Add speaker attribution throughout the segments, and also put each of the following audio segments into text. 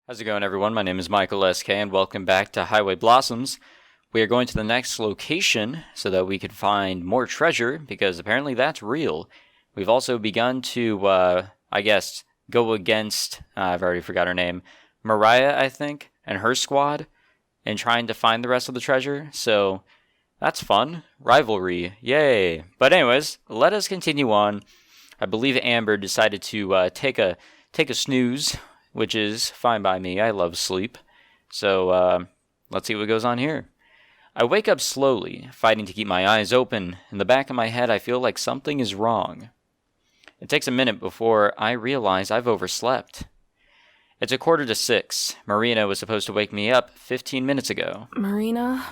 Speaker 1: How's it going, everyone? My name is Michael SK, and welcome back to Highway Blossoms. We are going to the next location so that we can find more treasure, because apparently that's real. We've also begun to, go against, I've already forgot her name, Mariah, I think, and her squad, in trying to find the rest of the treasure, so that's fun. Rivalry, yay! But anyways, let us continue on. I believe Amber decided to take a snooze, which is fine by me. I love sleep. So, let's see what goes on here. I wake up slowly, fighting to keep my eyes open. In the back of my head, I feel like something is wrong. It takes a minute before I realize I've overslept. It's 5:45. Marina was supposed to wake me up 15 minutes ago.
Speaker 2: Marina?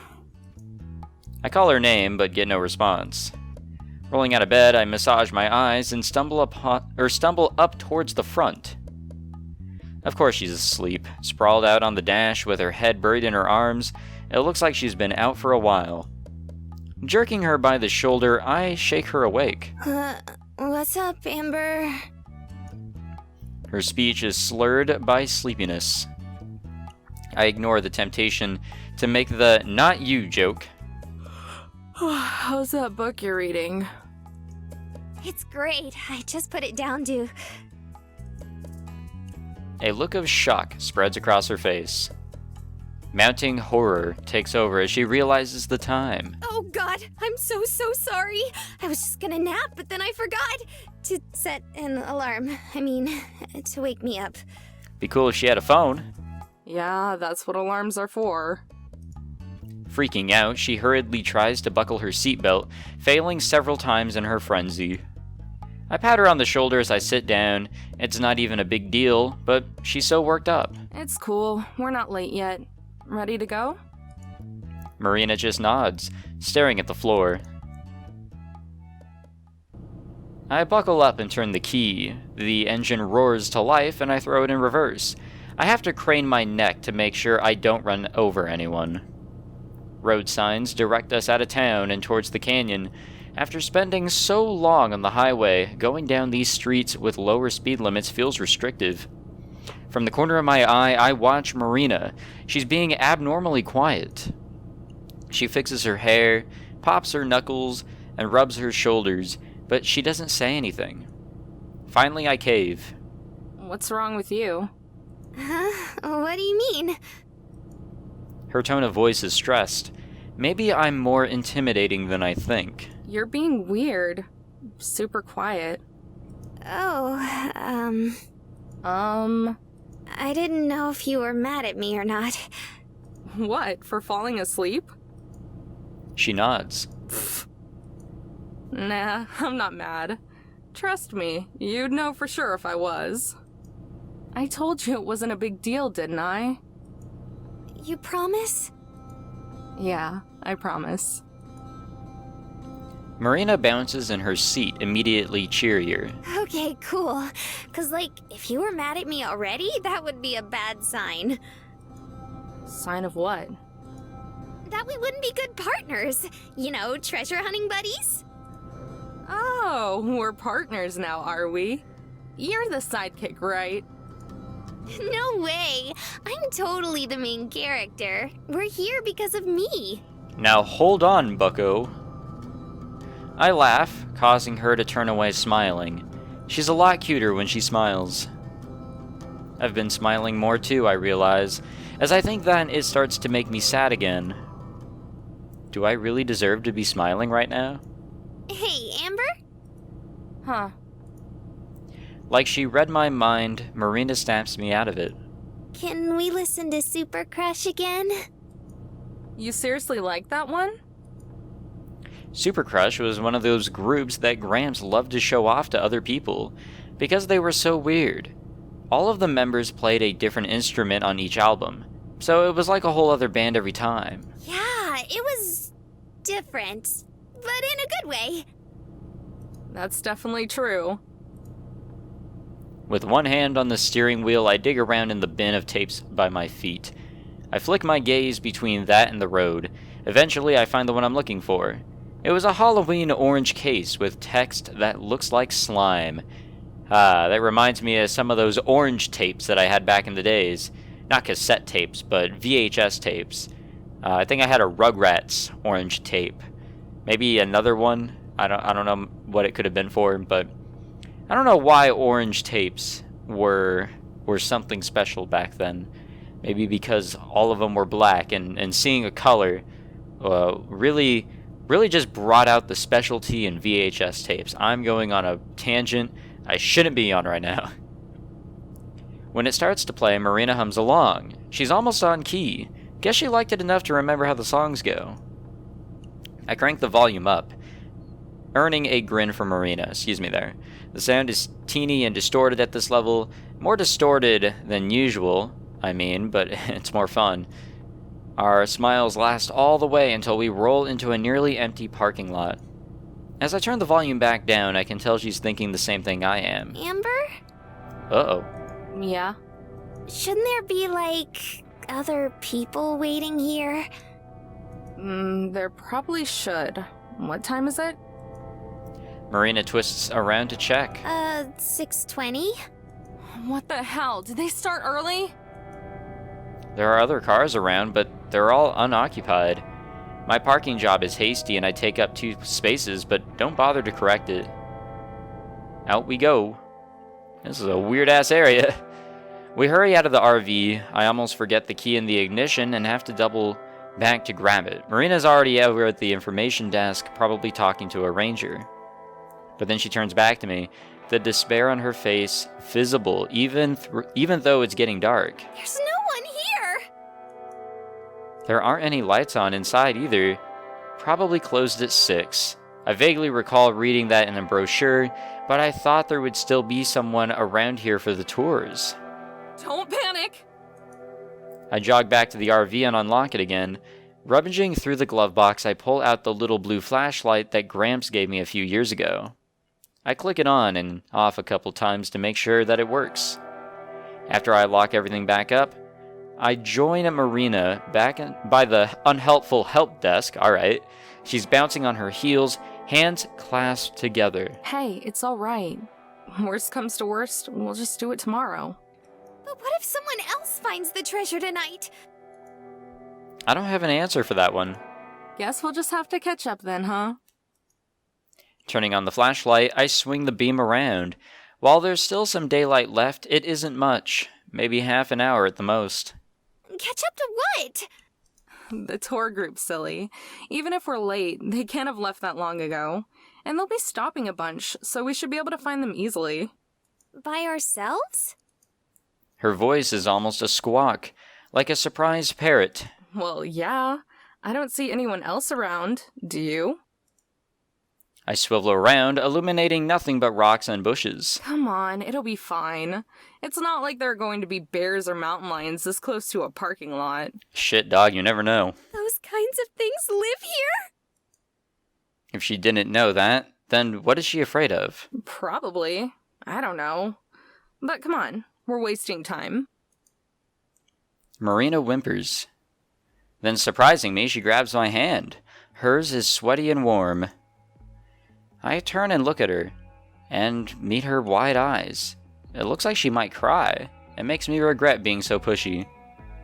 Speaker 1: I call her name, but get no response. Rolling out of bed, I massage my eyes and stumble up towards the front. Of course she's asleep, sprawled out on the dash with her head buried in her arms. It looks like she's been out for a while. Jerking her by the shoulder, I shake her awake.
Speaker 3: What's up, Amber?
Speaker 1: Her speech is slurred by sleepiness. I ignore the temptation to make the "not you" joke.
Speaker 2: How's that book you're reading?
Speaker 3: It's great. I just put it down to...
Speaker 1: A look of shock spreads across her face. Mounting horror takes over as she realizes the time.
Speaker 3: Oh God, I'm so sorry. I was just gonna nap, but then I forgot to set an alarm. To wake me up.
Speaker 1: Be cool if she had a phone.
Speaker 2: Yeah, that's what alarms are for.
Speaker 1: Freaking out, she hurriedly tries to buckle her seatbelt, failing several times in her frenzy. I pat her on the shoulder as I sit down. It's not even a big deal, but she's so worked up.
Speaker 2: It's cool. We're not late yet. Ready to go?
Speaker 1: Marina just nods, staring at the floor. I buckle up and turn the key. The engine roars to life and I throw it in reverse. I have to crane my neck to make sure I don't run over anyone. Road signs direct us out of town and towards the canyon. After spending so long on the highway, going down these streets with lower speed limits feels restrictive. From the corner of my eye, I watch Marina. She's being abnormally quiet. She fixes her hair, pops her knuckles, and rubs her shoulders, but she doesn't say anything. Finally, I cave.
Speaker 2: What's wrong with you?
Speaker 3: Huh? What do you mean?
Speaker 1: Her tone of voice is stressed. Maybe I'm more intimidating than I think.
Speaker 2: You're being weird. Super quiet.
Speaker 3: Oh, I didn't know if you were mad at me or not.
Speaker 2: What, for falling asleep?
Speaker 1: She nods.
Speaker 2: Nah, I'm not mad. Trust me, you'd know for sure if I was. I told you it wasn't a big deal, didn't I?
Speaker 3: You promise?
Speaker 2: Yeah, I promise.
Speaker 1: Marina bounces in her seat, immediately cheerier.
Speaker 3: Okay, cool. 'Cause, if you were mad at me already, that would be a bad sign.
Speaker 2: Sign of what?
Speaker 3: That we wouldn't be good partners. Treasure hunting buddies?
Speaker 2: Oh, we're partners now, are we? You're the sidekick, right?
Speaker 3: No way. I'm totally the main character. We're here because of me.
Speaker 1: Now hold on, bucko. I laugh, causing her to turn away smiling. She's a lot cuter when she smiles. I've been smiling more too, I realize, as I think that it starts to make me sad again. Do I really deserve to be smiling right now?
Speaker 3: Hey, Amber?
Speaker 2: Huh.
Speaker 1: Like she read my mind, Marina snaps me out of it.
Speaker 3: Can we listen to Super Crush again?
Speaker 2: You seriously like that one?
Speaker 1: Super Crush was one of those groups that Gramps loved to show off to other people, because they were so weird. All of the members played a different instrument on each album, so it was like a whole other band every time.
Speaker 3: Yeah, it was different, but in a good way.
Speaker 2: That's definitely true.
Speaker 1: With one hand on the steering wheel, I dig around in the bin of tapes by my feet. I flick my gaze between that and the road. Eventually, I find the one I'm looking for. It was a Halloween orange case with text that looks like slime. That reminds me of some of those orange tapes that I had back in the days. not cassette tapes, but VHS tapes. I think I had a Rugrats orange tape. Maybe another one. I don't know what it could have been for, but I don't know why orange tapes were something special back then. Maybe because all of them were black, and seeing a color really just brought out the specialty in VHS tapes. I'm going on a tangent I shouldn't be on right now. When it starts to play, Marina hums along. She's almost on key. Guess she liked it enough to remember how the songs go. I crank the volume up, earning a grin from Marina. Excuse me there. The sound is teeny and distorted at this level. More distorted than usual, I mean, but it's more fun. Our smiles last all the way until we roll into a nearly empty parking lot. As I turn the volume back down, I can tell she's thinking the same thing I am.
Speaker 3: Amber?
Speaker 1: Uh-oh.
Speaker 2: Yeah?
Speaker 3: Shouldn't there be, like, other people waiting here?
Speaker 2: There probably should. What time is it?
Speaker 1: Marina twists around to check.
Speaker 3: 6:20?
Speaker 2: What the hell? Did they start early?
Speaker 1: There are other cars around, but they're all unoccupied. My parking job is hasty and I take up 2 spaces, but don't bother to correct it. Out we go. This is a weird-ass area. We hurry out of the RV. I almost forget the key in the ignition and have to double back to grab it. Marina's already over at the information desk, probably talking to a ranger. But then she turns back to me, the despair on her face visible, even though it's getting dark.
Speaker 3: There's no one here!
Speaker 1: There aren't any lights on inside either. Probably closed at 6. I vaguely recall reading that in a brochure, but I thought there would still be someone around here for the tours.
Speaker 2: Don't panic!
Speaker 1: I jog back to the RV and unlock it again. Rummaging through the glove box, I pull out the little blue flashlight that Gramps gave me a few years ago. I click it on and off a couple times to make sure that it works. After I lock everything back up, I join Marina back by the unhelpful help desk. Alright. She's bouncing on her heels, hands clasped together.
Speaker 2: Hey, it's alright. Worst comes to worst, we'll just do it tomorrow.
Speaker 3: But what if someone else finds the treasure tonight?
Speaker 1: I don't have an answer for that one.
Speaker 2: Guess we'll just have to catch up then, huh?
Speaker 1: Turning on the flashlight, I swing the beam around. While there's still some daylight left, it isn't much. Maybe half an hour at the most.
Speaker 3: Catch up to what?
Speaker 2: The tour group's silly. Even if we're late, they can't have left that long ago. And they'll be stopping a bunch, so we should be able to find them easily.
Speaker 3: By ourselves?
Speaker 1: Her voice is almost a squawk, like a surprised parrot.
Speaker 2: Well, yeah. I don't see anyone else around. Do you?
Speaker 1: I swivel around, illuminating nothing but rocks and bushes.
Speaker 2: Come on, it'll be fine. It's not like there are going to be bears or mountain lions this close to a parking lot.
Speaker 1: Shit, dog, you never know.
Speaker 3: Those kinds of things live here?
Speaker 1: If she didn't know that, then what is she afraid of?
Speaker 2: Probably. I don't know. But come on, we're wasting time.
Speaker 1: Marina whimpers. Then, surprising me, she grabs my hand. Hers is sweaty and warm. I turn and look at her, and meet her wide eyes. It looks like she might cry. It makes me regret being so pushy.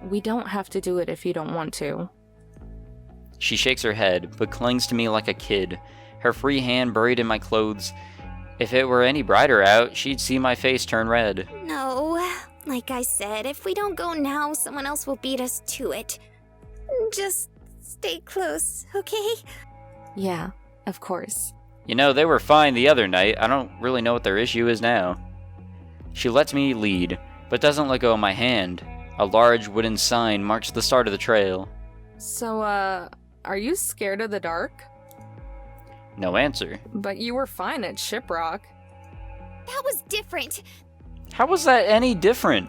Speaker 2: We don't have to do it if you don't want to.
Speaker 1: She shakes her head, but clings to me like a kid, her free hand buried in my clothes. If it were any brighter out, she'd see my face turn red.
Speaker 3: No. Like I said, if we don't go now, someone else will beat us to it. Just stay close, okay?
Speaker 2: Yeah, of course.
Speaker 1: You know, they were fine the other night. I don't really know what their issue is now. She lets me lead, but doesn't let go of my hand. A large wooden sign marks the start of the trail.
Speaker 2: So, are you scared of the dark?
Speaker 1: No answer.
Speaker 2: But you were fine at Shiprock.
Speaker 3: That was different.
Speaker 1: How was that any different?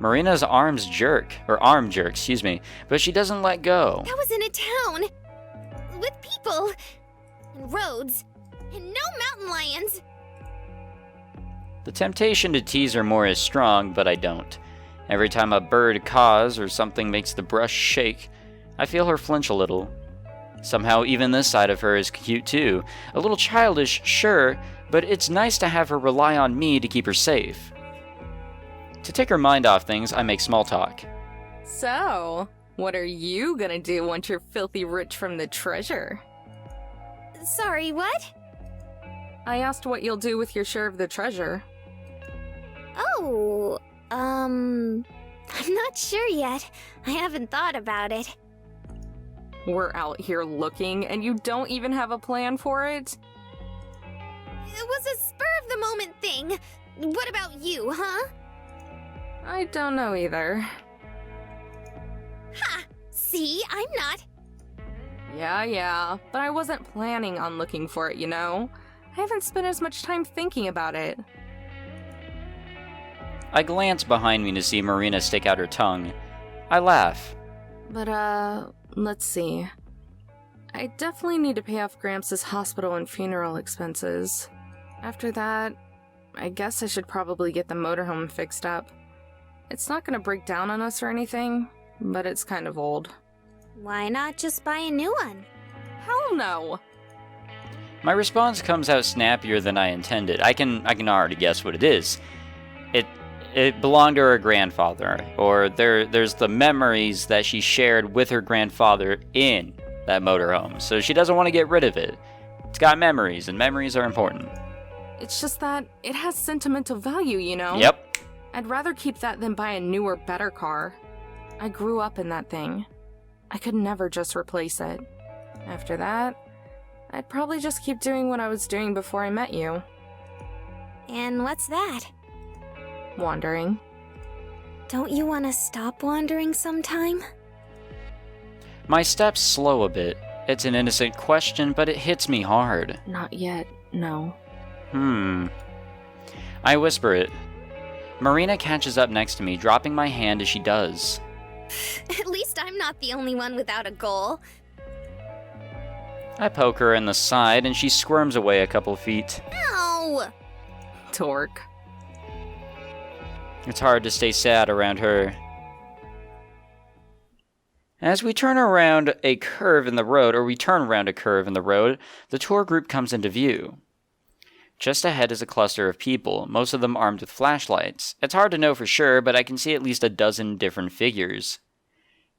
Speaker 1: Marina's arm jerk, but she doesn't let go.
Speaker 3: That was in a town. With people. And roads. And no mountain lions.
Speaker 1: The temptation to tease her more is strong, but I don't. Every time a bird caws or something makes the brush shake, I feel her flinch a little. Somehow even this side of her is cute too. A little childish, sure, but it's nice to have her rely on me to keep her safe. To take her mind off things, I make small talk.
Speaker 2: So, what are you gonna do once you're filthy rich from the treasure?
Speaker 3: Sorry, what?
Speaker 2: I asked what you'll do with your share of the treasure.
Speaker 3: Oh, I'm not sure yet. I haven't thought about it.
Speaker 2: We're out here looking, and you don't even have a plan for it?
Speaker 3: It was a spur-of-the-moment thing. What about you, huh?
Speaker 2: I don't know either.
Speaker 3: Ha! See, I'm not.
Speaker 2: Yeah, but I wasn't planning on looking for it, you know? I haven't spent as much time thinking about it.
Speaker 1: I glance behind me to see Marina stick out her tongue. I laugh.
Speaker 2: But, let's see. I definitely need to pay off Gramps' hospital and funeral expenses. After that, I guess I should probably get the motorhome fixed up. It's not gonna break down on us or anything, but it's kind of old.
Speaker 3: Why not just buy a new one?
Speaker 2: Hell no!
Speaker 1: My response comes out snappier than I intended. I can already guess what it is. It belonged to her grandfather, or there's the memories that she shared with her grandfather in that motorhome, so she doesn't want to get rid of it. It's got memories, and memories are important.
Speaker 2: It's just that it has sentimental value, you know?
Speaker 1: Yep.
Speaker 2: I'd rather keep that than buy a newer, better car. I grew up in that thing. I could never just replace it. After that, I'd probably just keep doing what I was doing before I met you.
Speaker 3: And what's that?
Speaker 2: Wandering.
Speaker 3: Don't you want to stop wandering sometime?
Speaker 1: My steps slow a bit. It's an innocent question, but it hits me hard.
Speaker 2: Not yet, no.
Speaker 1: I whisper it. Marina catches up next to me, dropping my hand as she does.
Speaker 3: At least I'm not the only one without a goal.
Speaker 1: I poke her in the side, and she squirms away a couple feet.
Speaker 3: Ow!
Speaker 2: Torque.
Speaker 1: It's hard to stay sad around her. As we turn around a curve in the road, the tour group comes into view. Just ahead is a cluster of people, most of them armed with flashlights. It's hard to know for sure, but I can see at least a dozen different figures.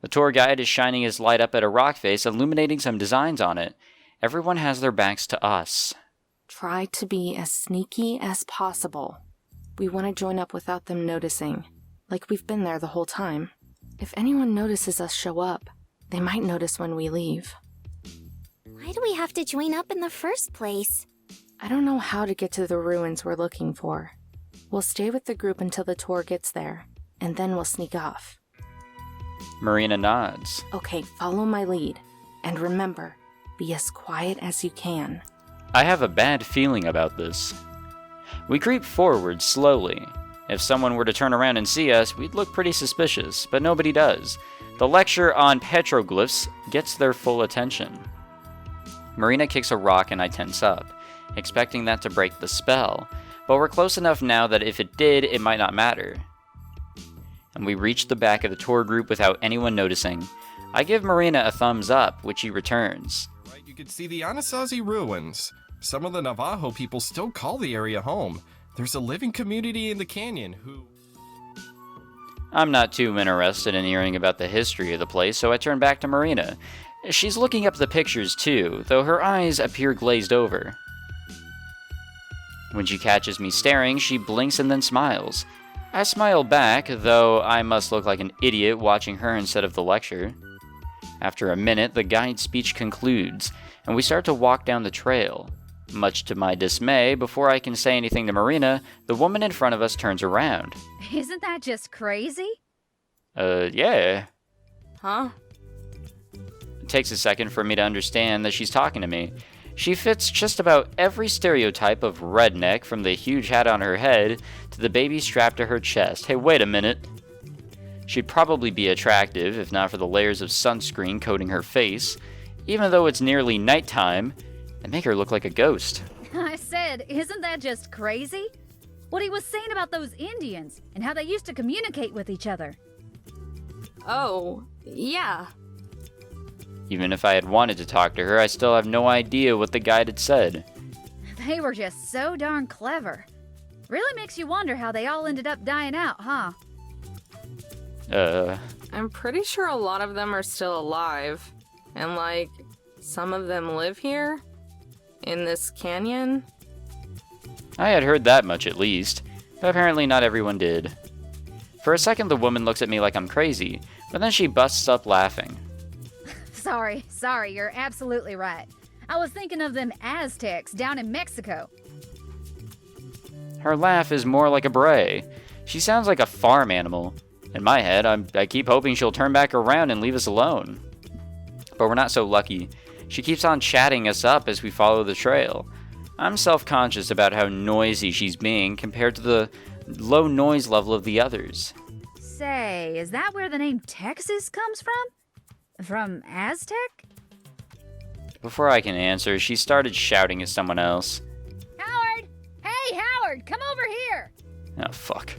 Speaker 1: The tour guide is shining his light up at a rock face, illuminating some designs on it. Everyone has their backs to us.
Speaker 2: Try to be as sneaky as possible. We want to join up without them noticing, like we've been there the whole time. If anyone notices us show up, they might notice when we leave.
Speaker 3: Why do we have to join up in the first place?
Speaker 2: I don't know how to get to the ruins we're looking for. We'll stay with the group until the tour gets there, and then we'll sneak off.
Speaker 1: Marina nods.
Speaker 2: Okay, follow my lead. And remember, be as quiet as you can.
Speaker 1: I have a bad feeling about this. We creep forward slowly. If someone were to turn around and see us, we'd look pretty suspicious, but nobody does. The lecture on petroglyphs gets their full attention. Marina kicks a rock and I tense up, expecting that to break the spell, but we're close enough now that if it did, it might not matter. And we reach the back of the tour group without anyone noticing. I give Marina a thumbs up, which she returns.
Speaker 4: Right, you could see the Anasazi ruins. Some of the Navajo people still call the area home. There's a living community in the canyon who...
Speaker 1: I'm not too interested in hearing about the history of the place, so I turn back to Marina. She's looking up the pictures too, though her eyes appear glazed over. When she catches me staring, she blinks and then smiles. I smile back, though I must look like an idiot watching her instead of the lecture. After a minute, the guide's speech concludes, and we start to walk down the trail. Much to my dismay, before I can say anything to Marina, the woman in front of us turns around.
Speaker 5: Isn't that just crazy?
Speaker 1: Yeah.
Speaker 2: Huh?
Speaker 1: It takes a second for me to understand that she's talking to me. She fits just about every stereotype of redneck, from the huge hat on her head to the baby strapped to her chest. Hey, wait a minute. She'd probably be attractive, if not for the layers of sunscreen coating her face. Even though it's nearly nighttime, they make her look like a ghost.
Speaker 5: I said, isn't that just crazy? What he was saying about those Indians and how they used to communicate with each other.
Speaker 2: Oh, yeah.
Speaker 1: Even if I had wanted to talk to her, I still have no idea what the guide had said.
Speaker 5: They were just so darn clever. Really makes you wonder how they all ended up dying out, huh?
Speaker 2: I'm pretty sure a lot of them are still alive. And, like, some of them live here? In this canyon?
Speaker 1: I had heard that much at least, but apparently not everyone did. For a second, the woman looks at me like I'm crazy, but then she busts up laughing.
Speaker 5: Sorry, you're absolutely right. I was thinking of them Aztecs down in Mexico.
Speaker 1: Her laugh is more like a bray. She sounds like a farm animal. In my head, I keep hoping she'll turn back around and leave us alone. But we're not so lucky. She keeps on chatting us up as we follow the trail. I'm self-conscious about how noisy she's being compared to the low noise level of the others.
Speaker 5: Say, is that where the name Texas comes from? From Aztec?
Speaker 1: Before I can answer, she started shouting at someone else.
Speaker 5: Howard! Hey, Howard, come over here!
Speaker 1: Oh, fuck.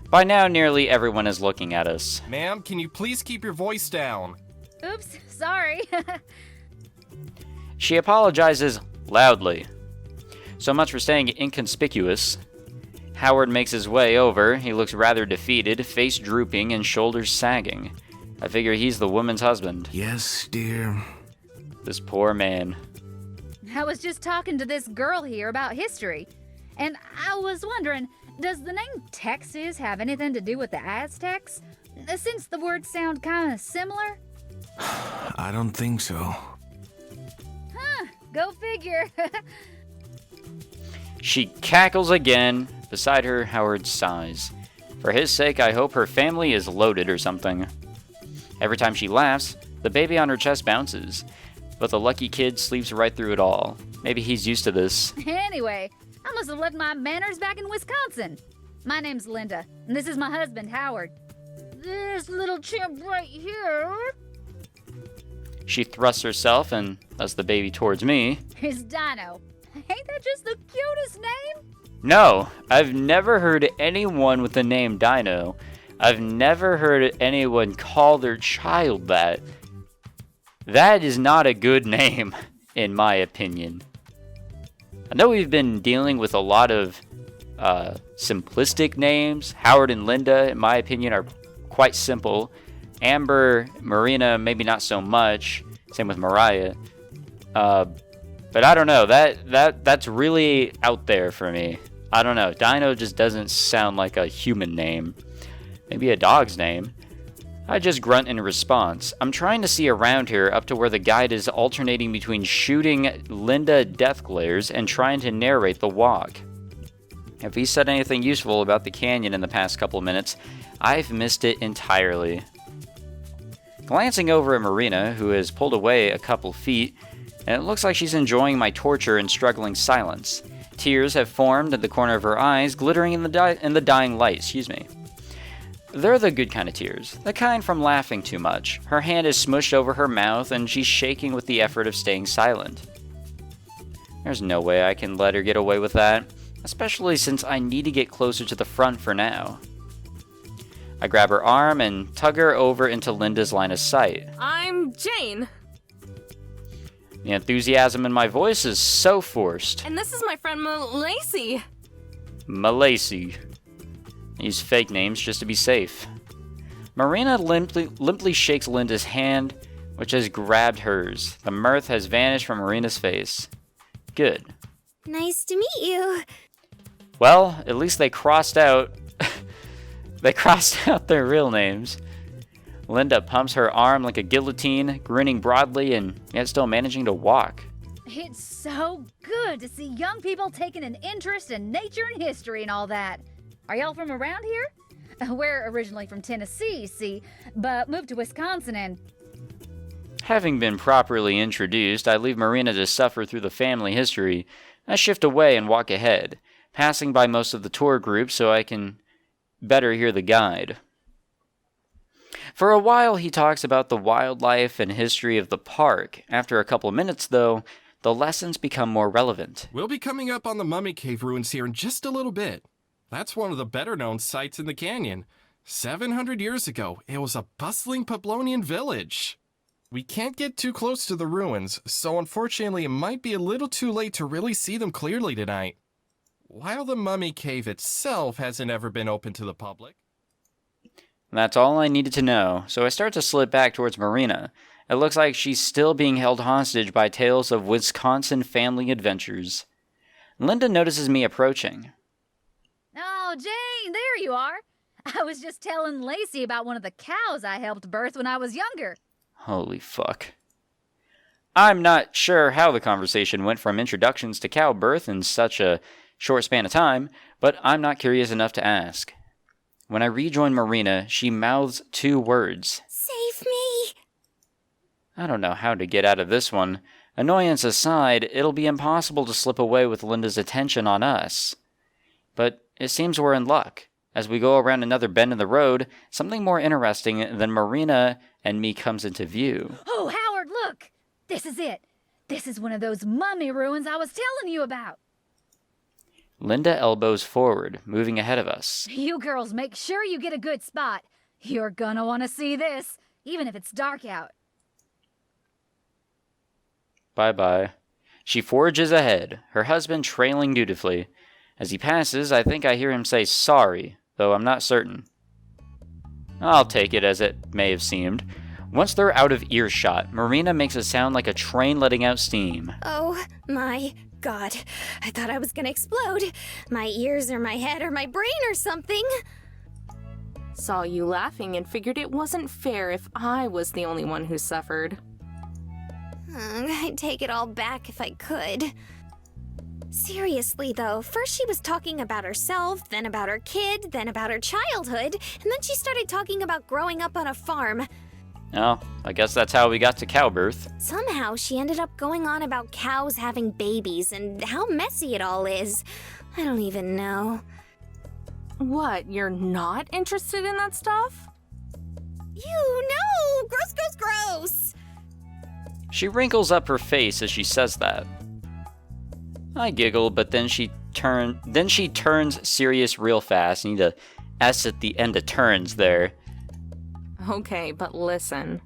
Speaker 1: By now, nearly everyone is looking at us.
Speaker 4: Ma'am, can you please keep your voice down?
Speaker 5: Oops, sorry.
Speaker 1: She apologizes loudly. So much for staying inconspicuous. Howard makes his way over. He looks rather defeated, face drooping and shoulders sagging. I figure he's the woman's husband.
Speaker 6: Yes, dear.
Speaker 1: This poor man.
Speaker 5: I was just talking to this girl here about history, and I was wondering, does the name Texas have anything to do with the Aztecs? Since the words sound kind of similar?
Speaker 6: I don't think so.
Speaker 5: Huh, go figure.
Speaker 1: She cackles again. Beside her, Howard sighs. For his sake, I hope her family is loaded or something. Every time she laughs, the baby on her chest bounces. But the lucky kid sleeps right through it all. Maybe he's used to this.
Speaker 5: Anyway, I must have left my manners back in Wisconsin. My name's Linda, and this is my husband, Howard. This little chimp right here
Speaker 1: She thrusts herself and thus the baby towards me.
Speaker 5: is Dino. Ain't that just the cutest name?
Speaker 1: No, I've never heard anyone with the name Dino. I've never heard anyone call their child that. That is not a good name, in my opinion. I know we've been dealing with a lot of simplistic names. Howard and Linda, in my opinion, are quite simple. Amber, Marina, maybe not so much. Same with Mariah. But I don't know. That's really out there for me. I don't know. Dino just doesn't sound like a human name. Maybe a dog's name. I just grunt in response. I'm trying to see around here up to where the guide is alternating between shooting Linda death glares and trying to narrate the walk. If he said anything useful about the canyon in the past couple minutes, I've missed it entirely. Glancing over at Marina, who has pulled away a couple feet, and it looks like she's enjoying my torture and struggling silence. Tears have formed at the corner of her eyes, glittering in the dying light, They're the good kind of tears, the kind from laughing too much. Her hand is smushed over her mouth, and she's shaking with the effort of staying silent. There's no way I can let her get away with that, especially since I need to get closer to the front for now. I grab her arm and tug her over into Linda's line of sight.
Speaker 2: I'm Jane.
Speaker 1: The enthusiasm in my voice is so forced.
Speaker 2: And this is my friend Lacey.
Speaker 1: Malacy. Use fake names just to be safe. Marina limply shakes Linda's hand, which has grabbed hers. The mirth has vanished from Marina's face. Good.
Speaker 3: Nice to meet you.
Speaker 1: Well, at least they crossed out... they crossed out their real names. Linda pumps her arm like a guillotine, grinning broadly and yet still managing to walk.
Speaker 5: It's so good to see young people taking an interest in nature and history and all that. Are y'all from around here? We're originally from Tennessee, see, but moved to Wisconsin and...
Speaker 1: Having been properly introduced, I leave Marina to suffer through the family history. I shift away and walk ahead, passing by most of the tour group so I can better hear the guide. For a while, he talks about the wildlife and history of the park. After a couple of minutes, though, the lessons become more relevant.
Speaker 4: We'll be coming up on the Mummy Cave ruins here in just a little bit. That's one of the better-known sites in the canyon. 700 years ago, it was a bustling Pueblonian village. We can't get too close to the ruins, so unfortunately it might be a little too late to really see them clearly tonight. while the mummy cave itself hasn't ever been open to the public.
Speaker 1: That's all I needed to know, so I start to slip back towards Marina. It looks like she's still being held hostage by tales of Wisconsin family adventures. Linda notices me approaching.
Speaker 5: Oh, Jane, there you are. I was just telling Lacey about one of the cows I helped birth when I was younger.
Speaker 1: Holy fuck. I'm not sure how the conversation went from introductions to cow birth in such a short span of time, but I'm not curious enough to ask. When I rejoin Marina, she mouths 2 words.
Speaker 3: Save me!
Speaker 1: I don't know how to get out of this one. Annoyance aside, it'll be impossible to slip away with Linda's attention on us. But it seems we're in luck. As we go around another bend in the road, something more interesting than Marina and me comes into view.
Speaker 5: Oh, Howard, look! This is it. This is one of those mummy ruins I was telling you about.
Speaker 1: Linda elbows forward, moving ahead of us.
Speaker 5: You girls make sure you get a good spot. You're gonna want to see this, even if it's dark out.
Speaker 1: Bye-bye. She forges ahead, her husband trailing dutifully. As he passes, I think I hear him say sorry, though I'm not certain. I'll take it as it may have seemed. Once they're out of earshot, Marina makes it sound like a train letting out steam.
Speaker 3: Oh my god. I thought I was gonna explode. My ears or my head or my brain or something.
Speaker 2: Saw you laughing and figured it wasn't fair if I was the only one who suffered.
Speaker 3: I'd take it all back if I could. Seriously, though, first she was talking about herself, then about her kid, then about her childhood, and then she started talking about growing up on a farm.
Speaker 1: Oh, I guess that's how we got to cow birth.
Speaker 3: Somehow she ended up going on about cows having babies and how messy it all is. I don't even know.
Speaker 2: What, you're not interested in that stuff?
Speaker 3: You know! Gross, gross, gross!
Speaker 1: She wrinkles up her face as she says that. I giggle, but then she turns serious real fast. You need a S at the end of turns there.
Speaker 2: Okay, but listen.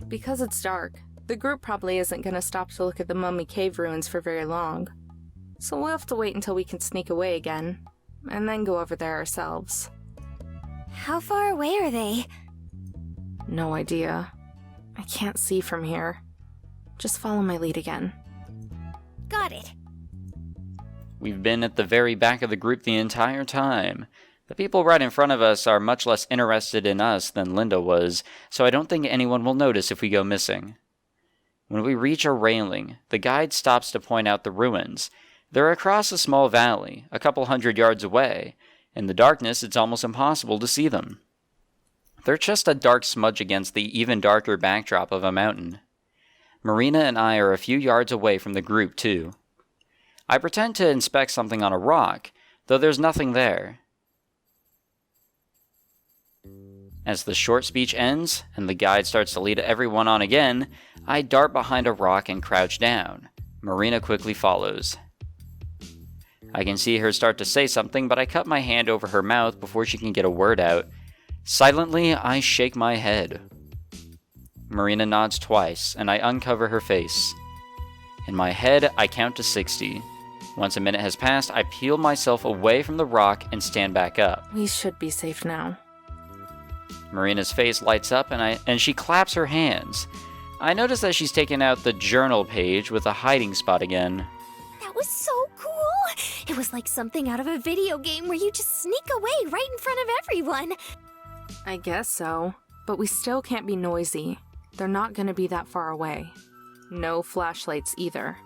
Speaker 2: Because it's dark, the group probably isn't gonna stop to look at the mummy cave ruins for very long. So we'll have to wait until we can sneak away again, and then go over there ourselves.
Speaker 3: How far away are they?
Speaker 2: No idea. I can't see from here. Just follow my lead again.
Speaker 3: Got it.
Speaker 1: We've been at the very back of the group the entire time. The people right in front of us are much less interested in us than Linda was, so I don't think anyone will notice if we go missing. When we reach a railing, the guide stops to point out the ruins. They're across a small valley, a couple 100 yards away. In the darkness, it's almost impossible to see them. They're just a dark smudge against the even darker backdrop of a mountain. Marina and I are a few yards away from the group, too. I pretend to inspect something on a rock, though there's nothing there. As the short speech ends, and the guide starts to lead everyone on again, I dart behind a rock and crouch down. Marina quickly follows. I can see her start to say something, but I cut my hand over her mouth before she can get a word out. Silently, I shake my head. Marina nods twice, and I uncover her face. In my head, I count to 60. Once a minute has passed, I peel myself away from the rock and stand back up.
Speaker 2: We should be safe now.
Speaker 1: Marina's face lights up and she claps her hands. I notice that she's taken out the journal page with a hiding spot again.
Speaker 3: That was so cool! It was like something out of a video game where you just sneak away right in front of everyone.
Speaker 2: I guess so, but we still can't be noisy. They're not gonna be that far away. No flashlights either.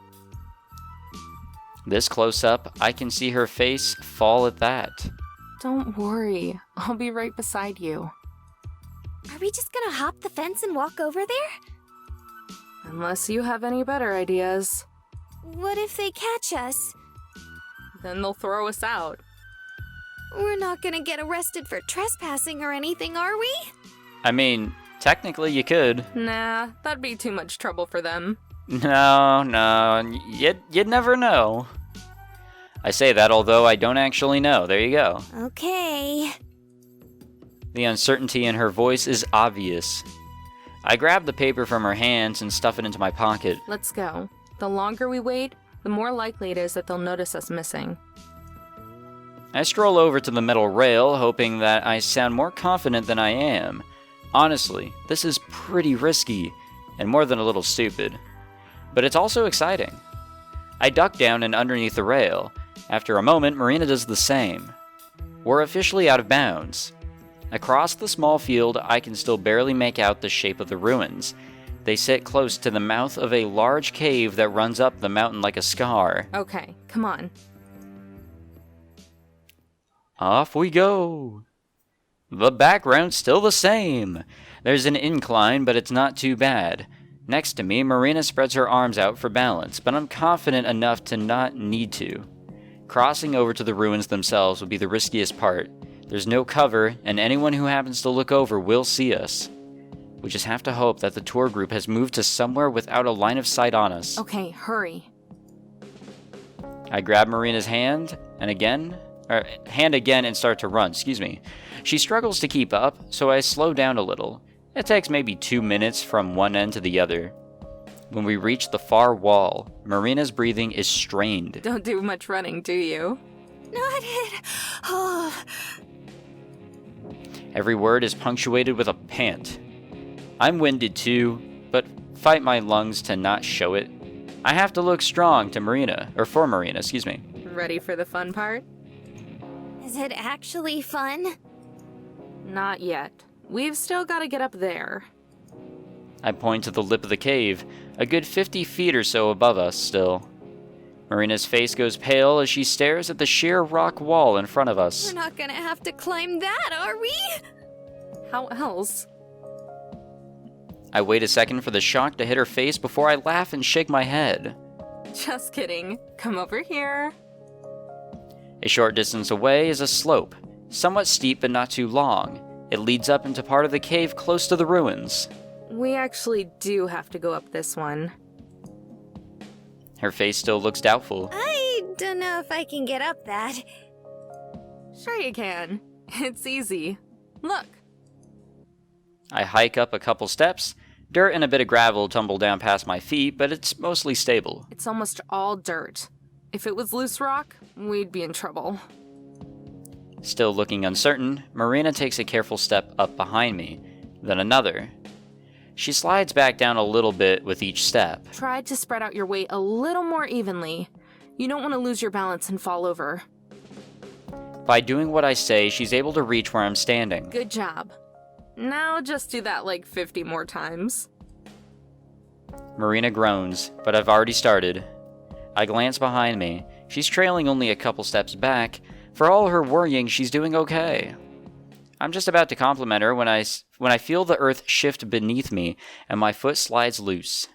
Speaker 1: This close up, I can see her face fall at that.
Speaker 2: Don't worry, I'll be right beside you.
Speaker 3: Are we just gonna hop the fence and walk over there?
Speaker 2: Unless you have any better ideas.
Speaker 3: What if they catch us?
Speaker 2: Then they'll throw us out.
Speaker 3: We're not gonna get arrested for trespassing or anything, are we?
Speaker 1: I mean, technically you could.
Speaker 2: Nah, that'd be too much trouble for them.
Speaker 1: No, you'd never know. I say that although I don't actually know. There you go.
Speaker 3: Okay.
Speaker 1: The uncertainty in her voice is obvious. I grab the paper from her hands and stuff it into my pocket.
Speaker 2: Let's go. The longer we wait, the more likely it is that they'll notice us missing.
Speaker 1: I stroll over to the metal rail, hoping that I sound more confident than I am. Honestly, this is pretty risky, and more than a little stupid. But it's also exciting. I duck down and underneath the rail. After a moment, Marina does the same. We're officially out of bounds. Across the small field, I can still barely make out the shape of the ruins. They sit close to the mouth of a large cave that runs up the mountain like a scar.
Speaker 2: Okay, come on.
Speaker 1: Off we go. The background's still the same. There's an incline, but it's not too bad. Next to me, Marina spreads her arms out for balance, but I'm confident enough to not need to. Crossing over to the ruins themselves would be the riskiest part. There's no cover, and anyone who happens to look over will see us. We just have to hope that the tour group has moved to somewhere without a line of sight on us.
Speaker 2: Okay, hurry.
Speaker 1: I grab Marina's hand again and start to run, She struggles to keep up, so I slow down a little. It takes maybe 2 minutes from one end to the other. When we reach the far wall, Marina's breathing is strained.
Speaker 2: Don't do much running, do you?
Speaker 3: Not it. Oh.
Speaker 1: Every word is punctuated with a pant. I'm winded too, but fight my lungs to not show it. I have to look strong for Marina,
Speaker 2: Ready for the fun part?
Speaker 3: Is it actually fun?
Speaker 2: Not yet. We've still got to get up there.
Speaker 1: I point to the lip of the cave, a good 50 feet or so above us still. Marina's face goes pale as she stares at the sheer rock wall in front of us.
Speaker 3: We're not gonna have to climb that, are we?
Speaker 2: How else?
Speaker 1: I wait a second for the shock to hit her face before I laugh and shake my head.
Speaker 2: Just kidding. Come over here.
Speaker 1: A short distance away is a slope, somewhat steep but not too long. It leads up into part of the cave close to the ruins.
Speaker 2: We actually do have to go up this one.
Speaker 1: Her face still looks doubtful.
Speaker 3: I don't know if I can get up that.
Speaker 2: Sure you can. It's easy. Look.
Speaker 1: I hike up a couple steps. Dirt and a bit of gravel tumble down past my feet, but it's mostly stable.
Speaker 2: It's almost all dirt. If it was loose rock, we'd be in trouble.
Speaker 1: Still looking uncertain, Marina takes a careful step up behind me, then another. She slides back down a little bit with each step.
Speaker 2: Try to spread out your weight a little more evenly. You don't want to lose your balance and fall over.
Speaker 1: By doing what I say, she's able to reach where I'm standing.
Speaker 2: Good job. Now just do that like 50 more times.
Speaker 1: Marina groans, but I've already started. I glance behind me. She's trailing only a couple steps back. For all her worrying, she's doing okay. I'm just about to compliment her when I feel the earth shift beneath me and my foot slides loose.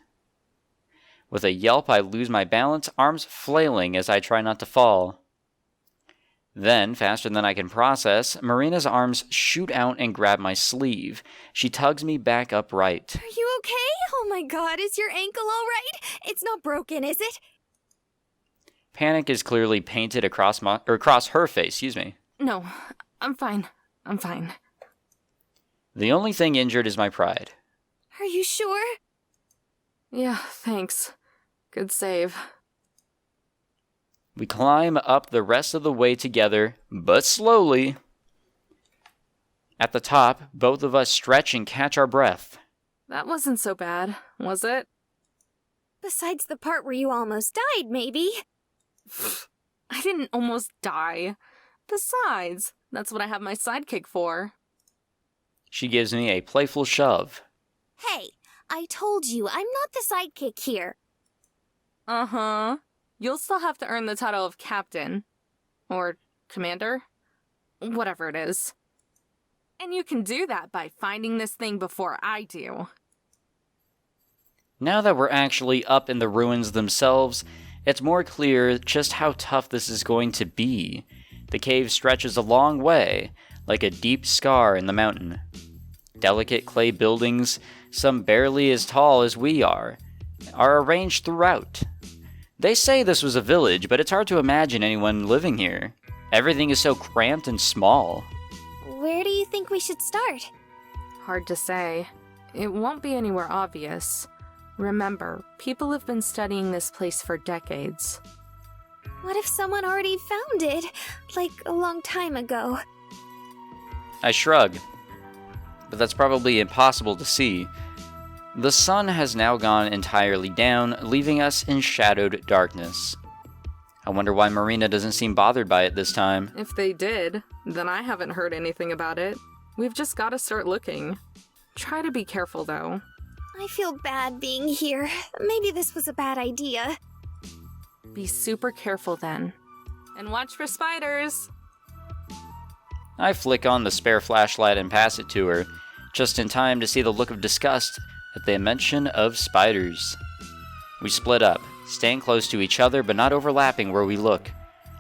Speaker 1: With a yelp, I lose my balance, arms flailing as I try not to fall. Then, faster than I can process, Marina's arms shoot out and grab my sleeve. She tugs me back upright.
Speaker 3: Are you okay? Oh my god, is your ankle alright? It's not broken, is it?
Speaker 1: Panic is clearly painted across her face,
Speaker 2: No, I'm fine. I'm fine.
Speaker 1: The only thing injured is my pride.
Speaker 3: Are you sure?
Speaker 2: Yeah, thanks. Good save.
Speaker 1: We climb up the rest of the way together, but slowly. At the top, both of us stretch and catch our breath.
Speaker 2: That wasn't so bad, was it?
Speaker 3: Besides the part where you almost died, maybe.
Speaker 2: I didn't almost die. Besides, that's what I have my sidekick for.
Speaker 1: She gives me a playful shove.
Speaker 3: Hey, I told you, I'm not the sidekick here.
Speaker 2: Uh-huh. You'll still have to earn the title of captain. Or commander. Whatever it is. And you can do that by finding this thing before I do.
Speaker 1: Now that we're actually up in the ruins themselves, it's more clear just how tough this is going to be. The cave stretches a long way, like a deep scar in the mountain. Delicate clay buildings, some barely as tall as we are arranged throughout. They say this was a village, but it's hard to imagine anyone living here. Everything is so cramped and small.
Speaker 3: Where do you think we should start?
Speaker 2: Hard to say. It won't be anywhere obvious. Remember, people have been studying this place for decades.
Speaker 3: What if someone already found it? Like a long time ago.
Speaker 1: I shrug, but that's probably impossible to see. The sun has now gone entirely down, leaving us in shadowed darkness. I wonder why Marina doesn't seem bothered by it this time.
Speaker 2: If they did, then I haven't heard anything about it. We've just got to start looking. Try to be careful, though.
Speaker 3: I feel bad being here. Maybe this was a bad idea.
Speaker 2: Be super careful then. And watch for spiders!
Speaker 1: I flick on the spare flashlight and pass it to her, just in time to see the look of disgust at the mention of spiders. We split up, staying close to each other but not overlapping where we look.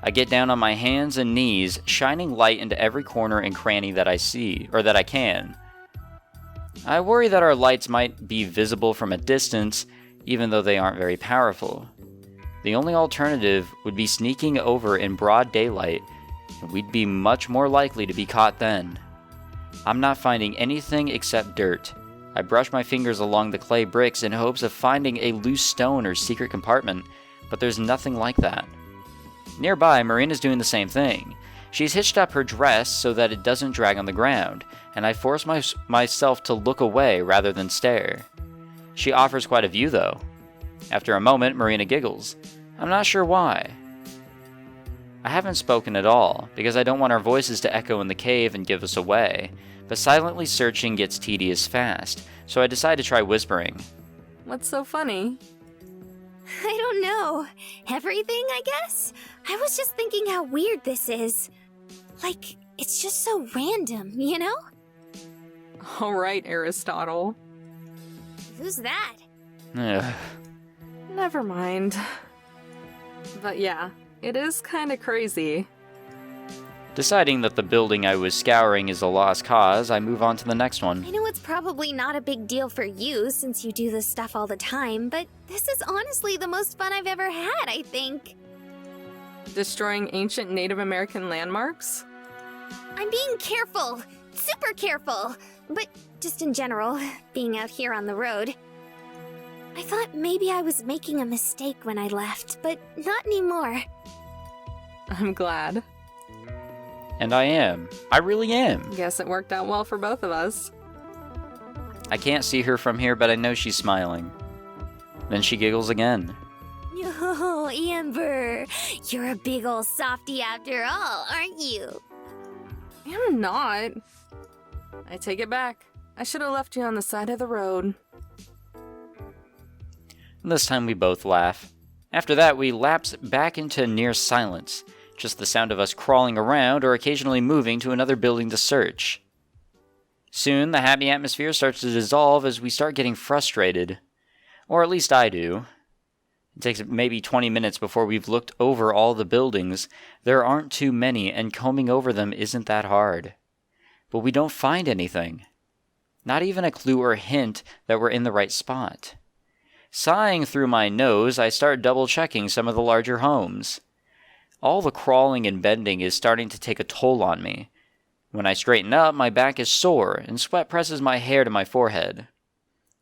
Speaker 1: I get down on my hands and knees, shining light into every corner and cranny that I see, or that I can. I worry that our lights might be visible from a distance, even though they aren't very powerful. The only alternative would be sneaking over in broad daylight, and we'd be much more likely to be caught then. I'm not finding anything except dirt. I brush my fingers along the clay bricks in hopes of finding a loose stone or secret compartment, but there's nothing like that. Nearby, Marina's doing the same thing. She's hitched up her dress so that it doesn't drag on the ground, and I force myself to look away rather than stare. She offers quite a view, though. After a moment, Marina giggles. I'm not sure why. I haven't spoken at all, because I don't want our voices to echo in the cave and give us away, but silently searching gets tedious fast, so I decide to try whispering.
Speaker 2: What's so funny?
Speaker 3: I don't know. Everything, I guess? I was just thinking how weird this is. Like, it's just so random, you know?
Speaker 2: All right, Aristotle.
Speaker 3: Who's that?
Speaker 1: Ugh.
Speaker 2: Never mind. But yeah, it is kinda crazy.
Speaker 1: Deciding that the building I was scouring is a lost cause, I move on to the next one.
Speaker 3: I know it's probably not a big deal for you since you do this stuff all the time, but this is honestly the most fun I've ever had, I think.
Speaker 2: Destroying ancient Native American landmarks?
Speaker 3: I'm being careful. Super careful. But just in general, being out here on the road. I thought maybe I was making a mistake when I left, but not anymore.
Speaker 2: I'm glad.
Speaker 1: And I am. I really am.
Speaker 2: Guess it worked out well for both of us.
Speaker 1: I can't see her from here, but I know she's smiling. Then she giggles again.
Speaker 3: Oh, Amber, you're a big ol' softy after all, aren't you?
Speaker 2: I'm not. I take it back. I should have left you on the side of the road.
Speaker 1: This time we both laugh. After that, we lapse back into near silence, just the sound of us crawling around or occasionally moving to another building to search. Soon, the happy atmosphere starts to dissolve as we start getting frustrated. Or at least I do. It takes maybe 20 minutes before we've looked over all the buildings. There aren't too many, and combing over them isn't that hard. But we don't find anything. Not even a clue or hint that we're in the right spot. Sighing through my nose, I start double-checking some of the larger homes. All the crawling and bending is starting to take a toll on me. When I straighten up, my back is sore, and sweat presses my hair to my forehead.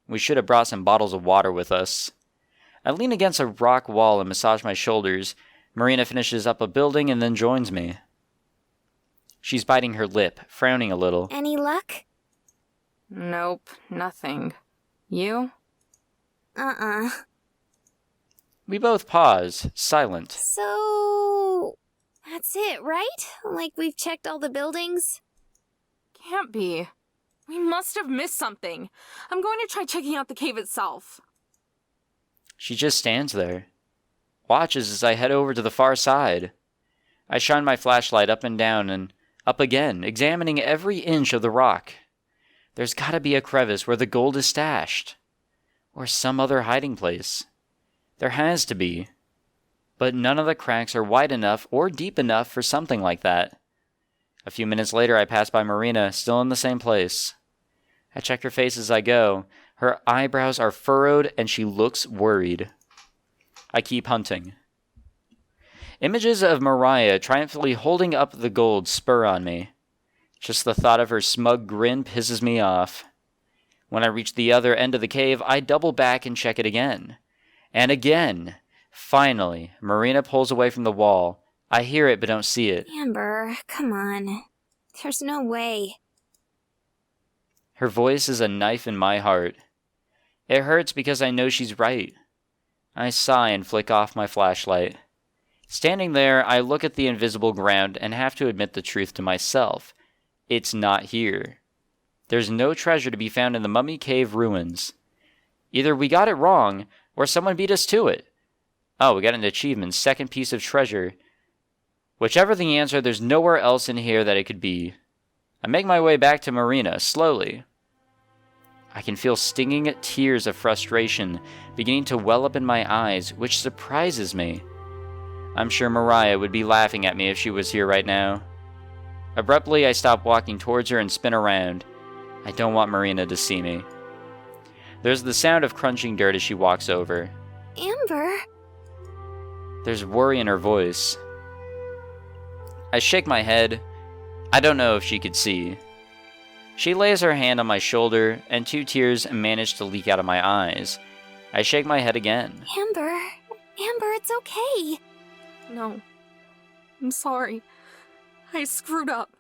Speaker 1: We should have brought some bottles of water with us. I lean against a rock wall and massage my shoulders. Marina finishes up a building and then joins me. She's biting her lip, frowning a little.
Speaker 3: Any luck?
Speaker 2: Nope, nothing. You?
Speaker 1: We both pause, silent.
Speaker 3: So, that's it, right? Like we've checked all the buildings?
Speaker 2: Can't be. We must have missed something. I'm going to try checking out the cave itself.
Speaker 1: She just stands there, watches as I head over to the far side. I shine my flashlight up and down and up again, examining every inch of the rock. There's gotta be a crevice where the gold is stashed. Or some other hiding place. There has to be. But none of the cracks are wide enough or deep enough for something like that. A few minutes later, I pass by Marina, still in the same place. I check her face as I go. Her eyebrows are furrowed and she looks worried. I keep hunting. Images of Mariah triumphantly holding up the gold spur on me. Just the thought of her smug grin pisses me off. When I reach the other end of the cave, I double back and check it again. And again. Finally, Marina pulls away from the wall. I hear it but don't see it.
Speaker 3: Amber, come on. There's no way.
Speaker 1: Her voice is a knife in my heart. It hurts because I know she's right. I sigh and flick off my flashlight. Standing there, I look at the invisible ground and have to admit the truth to myself. It's not here. There's no treasure to be found in the Mummy Cave ruins. Either we got it wrong, or someone beat us to it. Oh, we got an achievement, second piece of treasure. Whichever the answer, there's nowhere else in here that it could be. I make my way back to Marina, slowly. I can feel stinging tears of frustration beginning to well up in my eyes, which surprises me. I'm sure Mariah would be laughing at me if she was here right now. Abruptly, I stop walking towards her and spin around. I don't want Marina to see me. There's the sound of crunching dirt as she walks over.
Speaker 3: Amber?
Speaker 1: There's worry in her voice. I shake my head. I don't know if she could see. She lays her hand on my shoulder, and 2 tears manage to leak out of my eyes. I shake my head again.
Speaker 3: Amber, it's okay.
Speaker 2: No. I'm sorry. I screwed up.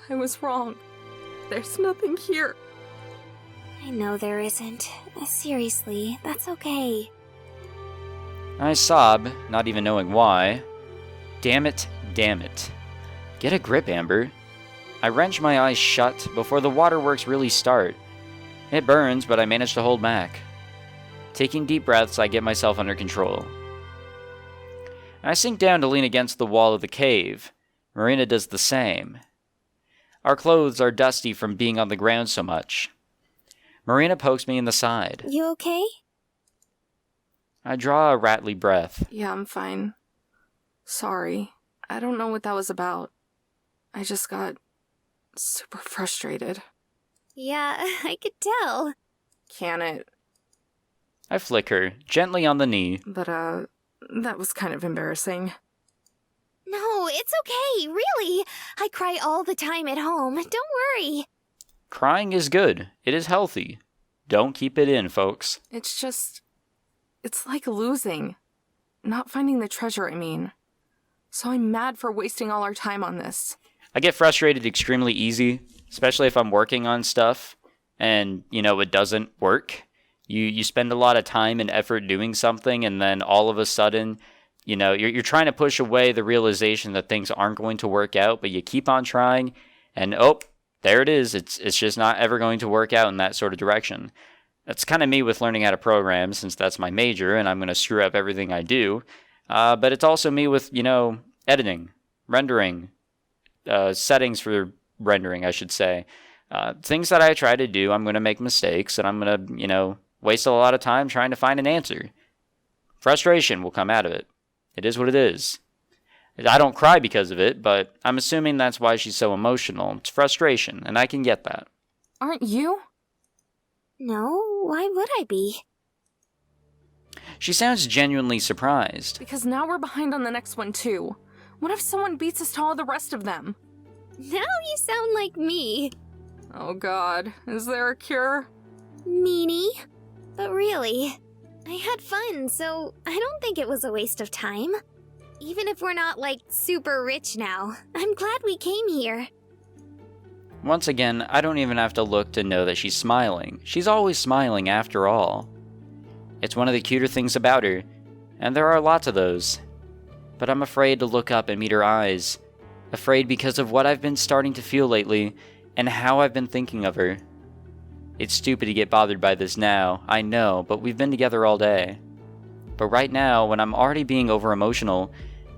Speaker 2: I was wrong. There's nothing here.
Speaker 3: I know there isn't. Seriously, that's okay.
Speaker 1: I sob, not even knowing why. Damn it, damn it. Get a grip, Amber. I wrench my eyes shut before the waterworks really start. It burns, but I manage to hold back. Taking deep breaths, I get myself under control. I sink down to lean against the wall of the cave. Marina does the same. Our clothes are dusty from being on the ground so much. Marina pokes me in the side.
Speaker 3: You okay?
Speaker 1: I draw a rattly breath.
Speaker 2: Yeah, I'm fine. Sorry. I don't know what that was about. I just got super frustrated.
Speaker 3: Yeah, I could tell.
Speaker 2: Can it?
Speaker 1: I flick her, gently on the knee.
Speaker 2: But, that was kind of embarrassing.
Speaker 3: No, it's okay, really. I cry all the time at home. Don't worry.
Speaker 1: Crying is good. It is healthy. Don't keep it in, folks.
Speaker 2: It's like losing. Not finding the treasure, I mean. So I'm mad for wasting all our time on this.
Speaker 1: I get frustrated extremely easy, especially if I'm working on stuff and, it doesn't work. You spend a lot of time and effort doing something, and then all of a sudden, you're trying to push away the realization that things aren't going to work out, but you keep on trying, and there it is. It's just not ever going to work out in that sort of direction. That's kind of me with learning how to program, since that's my major, and I'm going to screw up everything I do. But it's also me with, editing, rendering, settings for rendering, I should say. Things that I try to do, I'm going to make mistakes, and I'm going to, waste a lot of time trying to find an answer. Frustration will come out of it. It is what it is. I don't cry because of it, but I'm assuming that's why she's so emotional. It's frustration, and I can get that.
Speaker 2: Aren't you?
Speaker 3: No, why would I be?
Speaker 1: She sounds genuinely surprised.
Speaker 2: Because now we're behind on the next one, too. What if someone beats us to all the rest of them?
Speaker 3: Now you sound like me.
Speaker 2: Oh god, is there a cure?
Speaker 3: Meanie. But really, I had fun, so I don't think it was a waste of time. Even if we're not, super rich now, I'm glad we came here.
Speaker 1: Once again, I don't even have to look to know that she's smiling. She's always smiling after all. It's one of the cuter things about her, and there are lots of those. But I'm afraid to look up and meet her eyes. Afraid because of what I've been starting to feel lately, and how I've been thinking of her. It's stupid to get bothered by this now, I know, but we've been together all day. But right now, when I'm already being over-emotional,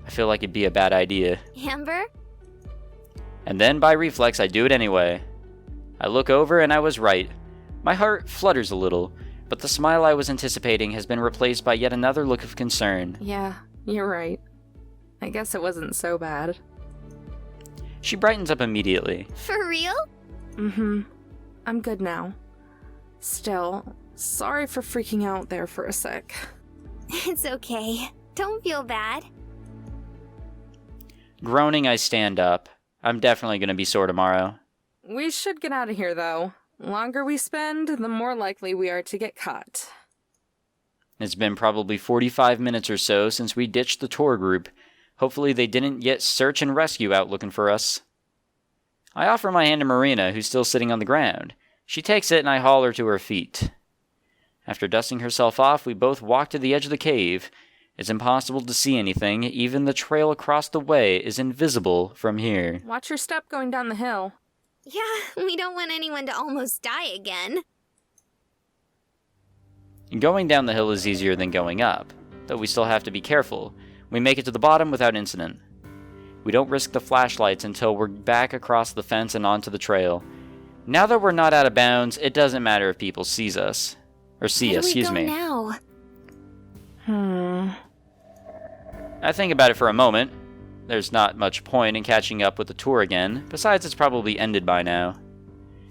Speaker 1: I feel like it'd be a bad idea.
Speaker 3: Amber?
Speaker 1: And then, by reflex, I do it anyway. I look over and I was right. My heart flutters a little, but the smile I was anticipating has been replaced by yet another look of concern.
Speaker 2: Yeah, you're right. I guess it wasn't so bad.
Speaker 1: She brightens up immediately.
Speaker 3: For real?
Speaker 2: Mm-hmm. I'm good now. Still, sorry for freaking out there for a sec.
Speaker 3: It's okay. Don't feel bad.
Speaker 1: Groaning, I stand up. I'm definitely going to be sore tomorrow.
Speaker 2: We should get out of here, though. Longer we spend, the more likely we are to get caught.
Speaker 1: It's been probably 45 minutes or so since we ditched the tour group. Hopefully they didn't get search and rescue out looking for us. I offer my hand to Marina, who's still sitting on the ground. She takes it and I haul her to her feet. After dusting herself off, we both walk to the edge of the cave. It's impossible to see anything. Even the trail across the way is invisible from here.
Speaker 2: Watch your step going down the hill.
Speaker 3: Yeah, we don't want anyone to almost die again.
Speaker 1: Going down the hill is easier than going up, though we still have to be careful. We make it to the bottom without incident. We don't risk the flashlights until we're back across the fence and onto the trail. Now that we're not out of bounds, it doesn't matter if people see us. Or see us, excuse me.
Speaker 3: Now?
Speaker 1: I think about it for a moment. There's not much point in catching up with the tour again. Besides, it's probably ended by now.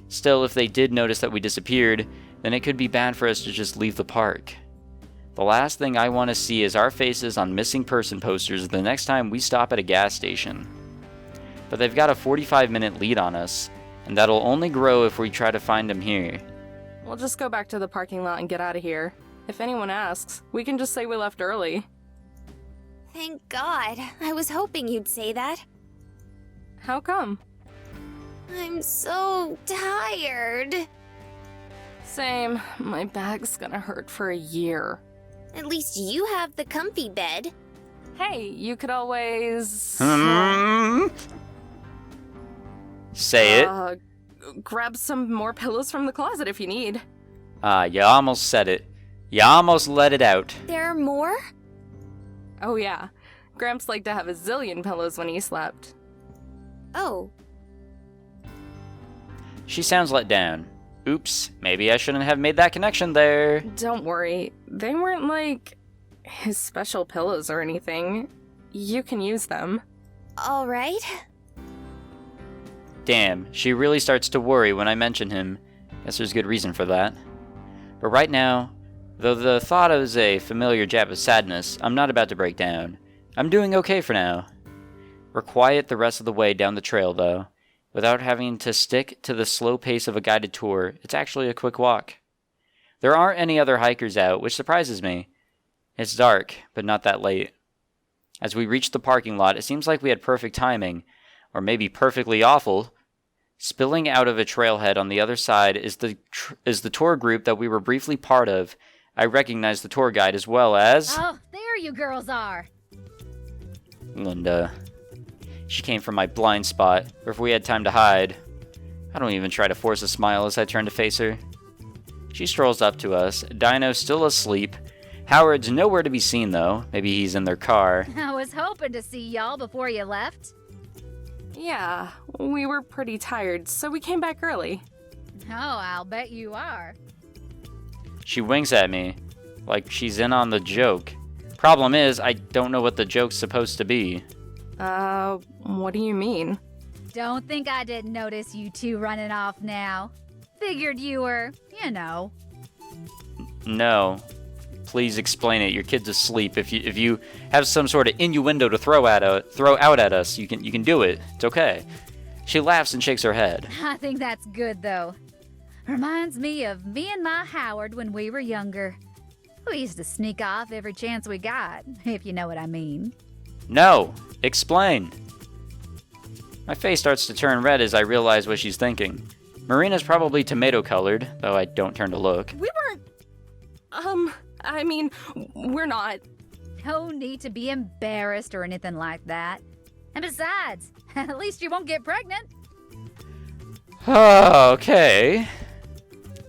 Speaker 1: Still, if they did notice that we disappeared, then it could be bad for us to just leave the park. The last thing I want to see is our faces on missing person posters the next time we stop at a gas station. But they've got a 45-minute lead on us, and that'll only grow if we try to find them here.
Speaker 2: We'll just go back to the parking lot and get out of here. If anyone asks, we can just say we left early.
Speaker 3: Thank God. I was hoping you'd say that.
Speaker 2: How come?
Speaker 3: I'm so tired.
Speaker 2: Same. My back's gonna hurt for a year.
Speaker 3: At least you have the comfy bed.
Speaker 2: Hey, you could always...
Speaker 1: Say it.
Speaker 2: Grab some more pillows from the closet if you need.
Speaker 1: You almost said it. You almost let it out.
Speaker 3: There are more?
Speaker 2: Oh yeah. Gramps liked to have a zillion pillows when he slept.
Speaker 3: Oh.
Speaker 1: She sounds let down. Oops, maybe I shouldn't have made that connection there.
Speaker 2: Don't worry. They weren't like his special pillows or anything. You can use them.
Speaker 3: All right.
Speaker 1: Damn, she really starts to worry when I mention him. Guess there's good reason for that. But right now, though the thought is a familiar jab of sadness, I'm not about to break down. I'm doing okay for now. We're quiet the rest of the way down the trail, though. Without having to stick to the slow pace of a guided tour, it's actually a quick walk. There aren't any other hikers out, which surprises me. It's dark, but not that late. As we reach the parking lot, it seems like we had perfect timing, or maybe perfectly awful. Spilling out of a trailhead on the other side is the tour group that we were briefly part of. I recognize the tour guide as well as...
Speaker 5: Oh, there you girls are.
Speaker 1: Linda. She came from my blind spot, or if we had time to hide. I don't even try to force a smile as I turn to face her. She strolls up to us, Dino's still asleep. Howard's nowhere to be seen though. Maybe he's in their car.
Speaker 5: I was hoping to see y'all before you left.
Speaker 2: Yeah, we were pretty tired, so we came back early.
Speaker 5: Oh, I'll bet you are.
Speaker 1: She winks at me, like she's in on the joke. Problem is, I don't know what the joke's supposed to be.
Speaker 2: What do you mean?
Speaker 5: Don't think I didn't notice you two running off now. Figured you were, you know.
Speaker 1: No. Please explain it. Your kid's asleep. If you have some sort of innuendo to throw out at us, you can do it. It's okay. She laughs and shakes her head.
Speaker 5: I think that's good, though. Reminds me of me and my Howard when we were younger. We used to sneak off every chance we got, if you know what I mean.
Speaker 1: No! Explain! My face starts to turn red as I realize what she's thinking. Marina's probably tomato-colored, though I don't turn to look.
Speaker 2: We weren't... we're not.
Speaker 5: No need to be embarrassed or anything like that. And besides, at least you won't get pregnant.
Speaker 1: Okay.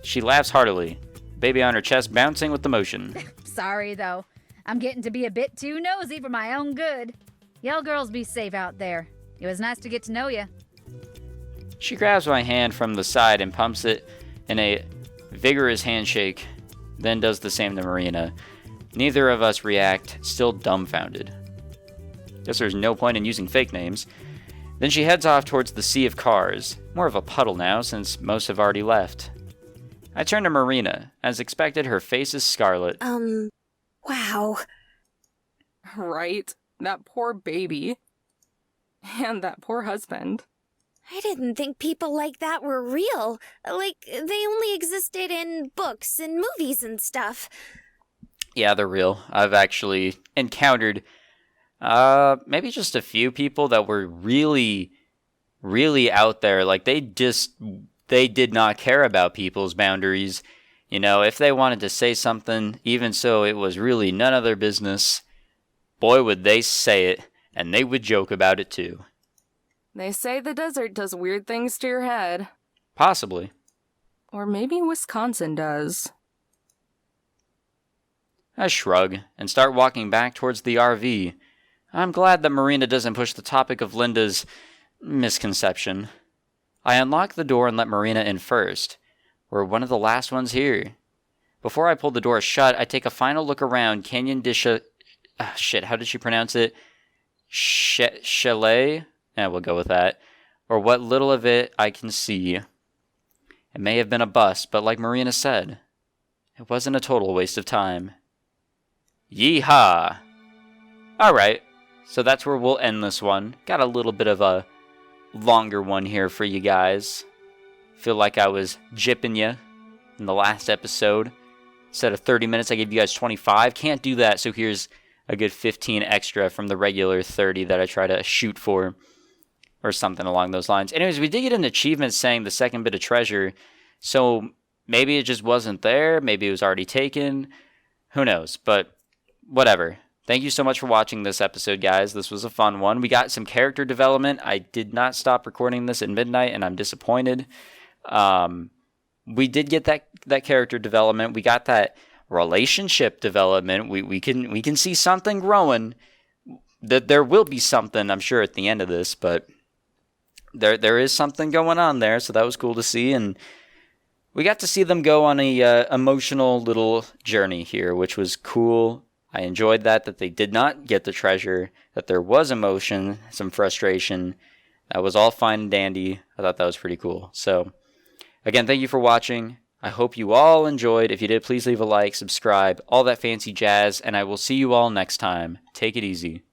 Speaker 1: She laughs heartily, baby on her chest bouncing with the motion.
Speaker 5: Sorry, though. I'm getting to be a bit too nosy for my own good. Y'all girls be safe out there. It was nice to get to know you.
Speaker 1: She grabs my hand from the side and pumps it in a vigorous handshake, then does the same to Marina. Neither of us react, still dumbfounded. Guess there's no point in using fake names. Then she heads off towards the sea of cars, more of a puddle now since most have already left. I turn to Marina. As expected, her face is scarlet.
Speaker 3: Wow.
Speaker 2: Right? That poor baby. And that poor husband.
Speaker 3: I didn't think people like that were real. Like, they only existed in books and movies and stuff.
Speaker 1: Yeah, they're real. I've actually encountered maybe just a few people that were really, really out there. Like, they did not care about people's boundaries. You know, if they wanted to say something, even so it was really none of their business, boy, would they say it, and they would joke about it too.
Speaker 2: They say the desert does weird things to your head.
Speaker 1: Possibly.
Speaker 2: Or maybe Wisconsin does.
Speaker 1: I shrug and start walking back towards the RV. I'm glad that Marina doesn't push the topic of Linda's misconception. I unlock the door and let Marina in first. We're one of the last ones here. Before I pull the door shut, I take a final look around Canyon Disha... how did she pronounce it? Chalet? We'll go with that. Or what little of it I can see. It may have been a bust, but like Marina said, it wasn't a total waste of time. Yeehaw! Alright, so that's where we'll end this one. Got a little bit of a longer one here for you guys. Feel like I was jipping you in the last episode. Instead of 30 minutes, I gave you guys 25. Can't do that, so here's a good 15 extra from the regular 30 that I try to shoot for. Or something along those lines. Anyways, we did get an achievement saying the second bit of treasure. So maybe it just wasn't there. Maybe it was already taken. Who knows? But whatever. Thank you so much for watching this episode, guys. This was a fun one. We got some character development. I did not stop recording this at midnight, and I'm disappointed. We did get that character development. We got that relationship development. We can see something growing. That there will be something, I'm sure, at the end of this, but there is something going on there, so that was cool to see, and we got to see them go on a emotional little journey here, which was cool. I enjoyed that they did not get the treasure, that there was emotion, some frustration. That was all fine and dandy. I thought that was pretty cool. So, again, thank you for watching. I hope you all enjoyed. If you did, please leave a like, subscribe, all that fancy jazz, and I will see you all next time. Take it easy.